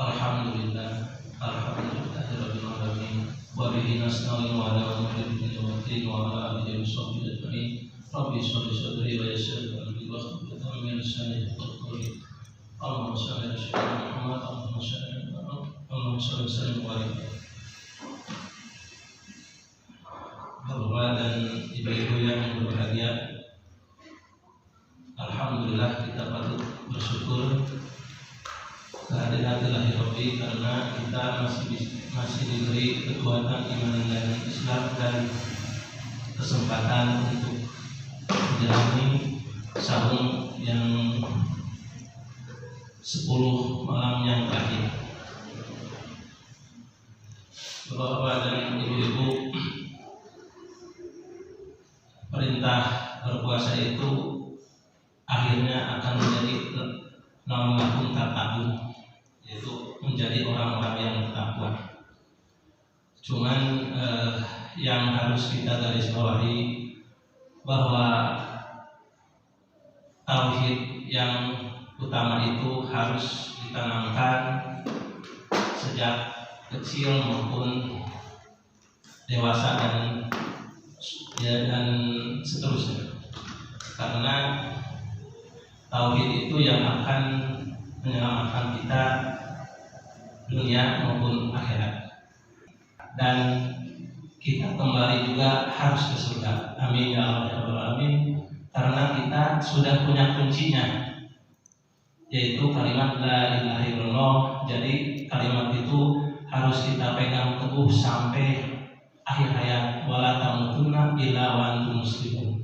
Alhamdulillah, alhamdulillahirabbil alamin. Wa bihi nasta'inu ala umuri dunya waddin wa ala alihi washabbihi ajma'in. Rabbi shrah li sadri wa yassir li amri wahlul min lisani yafqahu qawli. Allahumma shalli ala sayyidina Muhammad, Allahumma shalli wa sallim wa barik. Bapak dan ibu-ibu yang berbahagia, alhamdulillah kita patut bersyukur kehadirat Ilahi Rabbi karena kita masih diberi kekuatan iman dan Islam dan kesempatan untuk menjalani sahur yang 10 malam yang terakhir. Bapak dan ibu-ibu, perintah berpuasa itu akhirnya akan menjadi namakum tatabun, yaitu menjadi orang-orang yang bertakwa. Cuman yang harus kita garis bawahi bahwa tauhid yang utama itu harus ditanamkan sejak kecil maupun dewasa dan seterusnya, karena tauhid itu yang akan menyelamatkan kita dunia maupun akhirat, dan kita kembali juga harus ke surga. Amin ya Allah ya Rabbal alamin. Karena kita sudah punya kuncinya, yaitu kalimat la ilaha illallah. Jadi kalimat itu harus kita pegang teguh sampai akhir hayat. Wala tamutunna illa wa antum muslimun.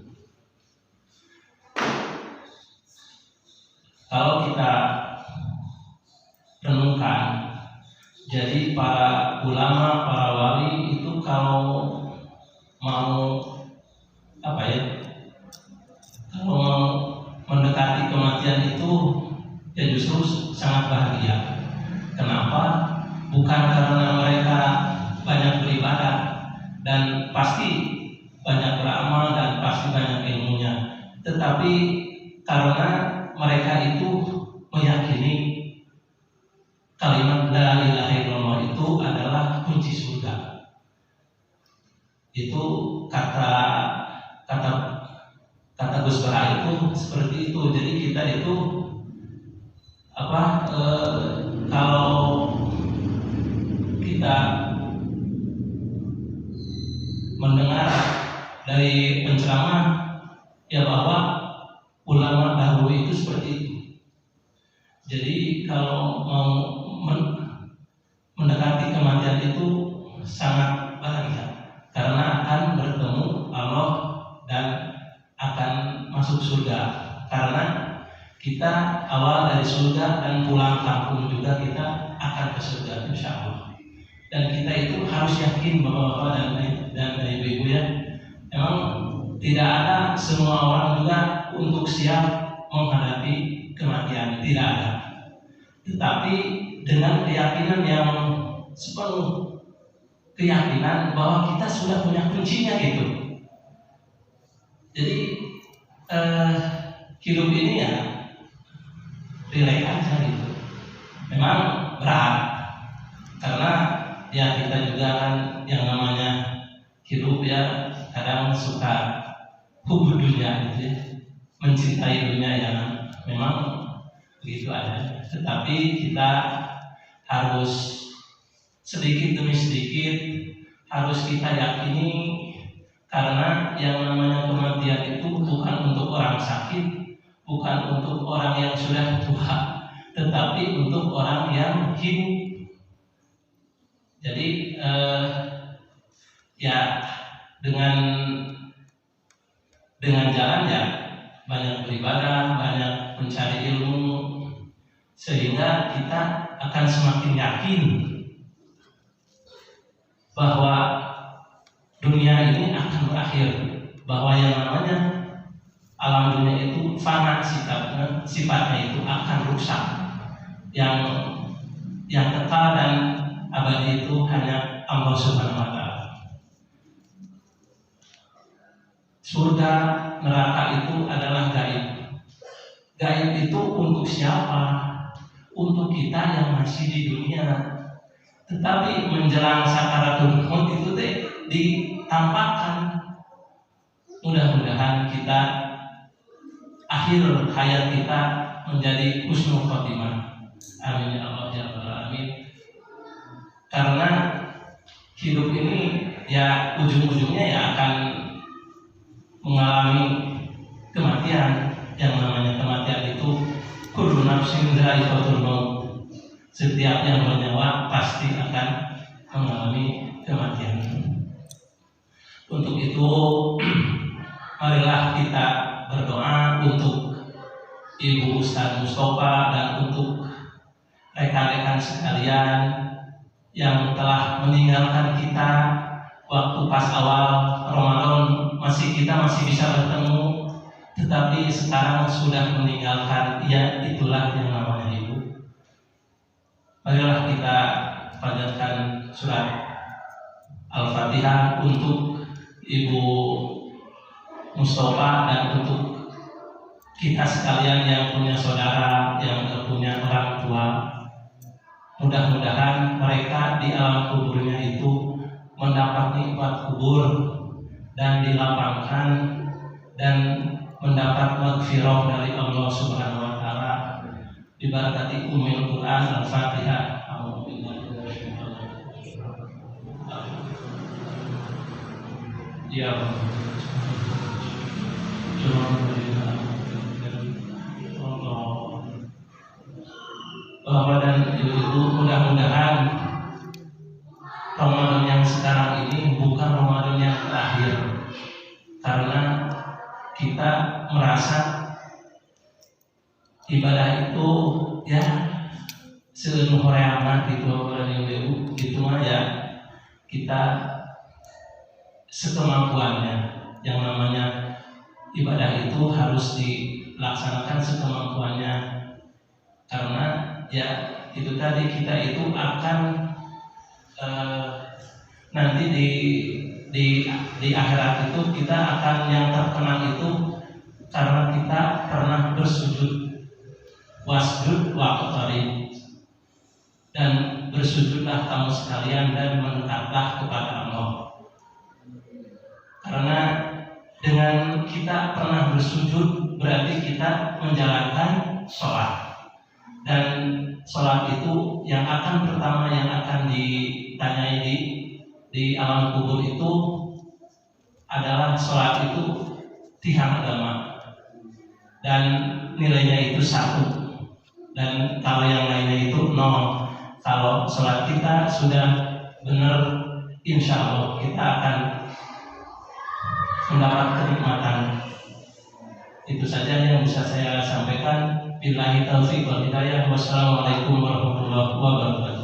Kalau kita renungkan, jadi para ulama, para wali itu kalau mau kalau mau mendekati kematian itu ya justru sangat bahagia. Kenapa? Bukan karena mereka banyak beribadah dan pasti banyak beramal dan pasti banyak ilmunya, tetapi karena mereka itu meyakini kalimat la ilaha illallah itu adalah kunci surga. Itu kata Gus Bara itu seperti itu. Jadi kita itu kalau kita mendengar dari penceramah ya bahwa ulama dahulu itu seperti itu. Jadi kalau mau mendekati kematian itu sangat bahagia karena akan bertemu Allah dan akan masuk surga. Karena kita awal dari surga dan pulang kampung juga kita akan ke surga insya Allah. Dan kita itu harus yakin bapak-bapak dan ibu-ibu ya, memang tidak ada semua orang juga untuk siap menghadapi kematian, tidak ada. Tetapi dengan keyakinan yang sepenuh keyakinan bahwa kita sudah punya kuncinya gitu. Jadi hidup ini ya relax aja gitu. Memang berat karena ya kita juga kan yang namanya hidup ya kadang suka hubud dunia gitu ya, mencintai dunia yang memang begitu ada. Tetapi kita harus sedikit demi sedikit harus kita yakini, karena yang namanya kematian itu bukan untuk orang sakit, bukan untuk orang yang sudah tua, tetapi untuk orang yang hidup. Jadi ya dengan jalan ya banyak beribadah, banyak mencari ilmu, sehingga kita akan semakin yakin bahwa dunia ini akan berakhir, bahwa yang namanya alam dunia itu fana, sifatnya itu akan rusak, yang kekal dan abadi itu hanya Allah Subhanahu wa Ta'ala. Surga, neraka itu adalah gaib. Gaib itu untuk siapa? untuk kita yang masih di dunia. Tetapi menjelang sakaratul maut itu ditampakkan. Mudah-mudahan kita akhir hayat kita menjadi husnul khotimah. Amin ya Allah ya Rabbal alamin. Karena hidup ini ya ujung-ujungnya ya akan mengalami kematian. Yang namanya kematian itu kullu nafsin dha'iqatul maut. Setiap yang bernyawa pasti akan mengalami kematian. Untuk itu marilah kita berdoa untuk Ibu Ustaz Mustafa dan untuk rekan-rekan sekalian yang telah meninggalkan kita waktu pas awal Ramadan kita masih bisa bertemu, tetapi sekarang sudah meninggalkan. Ya itulah yang namanya ibu. Marilah kita panjatkan surat Al-Fatihah untuk Ibu Mustafa dan untuk kita sekalian yang punya saudara, yang punya orang tua. Mudah-mudahan mereka di alam kuburnya itu mendapat nikmat kubur dan dilapangkan dan mendapat maghfirah dari Allah Subhanahu wa taala. Dibarakati Ummul Quran Al-Fatihah. Ya Bapak dan Ibu, mudah-mudahan Ramadan yang sekarang ini bukan Ramadan yang terakhir, karena kita merasa ibadah itu ya seluruh amat itu Bapak dan Ibu, itu mah ya kita sekemampuannya. Yang namanya ibadah itu harus dilaksanakan sekemampuannya, karena ya itu tadi kita itu akan nanti di akhirat itu kita akan yang terkenal itu karena kita pernah bersujud, wasjud waqtarib, dan bersujudlah kamu sekalian dan mendekatlah kepada Allah. Karena dengan kita pernah bersujud berarti kita menjalankan sholat, dan sholat itu yang akan pertama yang akan ditanyai di alam kubur itu adalah sholat itu tiang agama dan nilainya itu 1, dan kalau yang lainnya itu 0. Kalau sholat kita sudah benar, insya Allah kita akan mendapat kenikmatan. Itu saja yang bisa saya sampaikan. Billahi taufiq wal hidayah. Wassalamualaikum warahmatullahi wabarakatuh.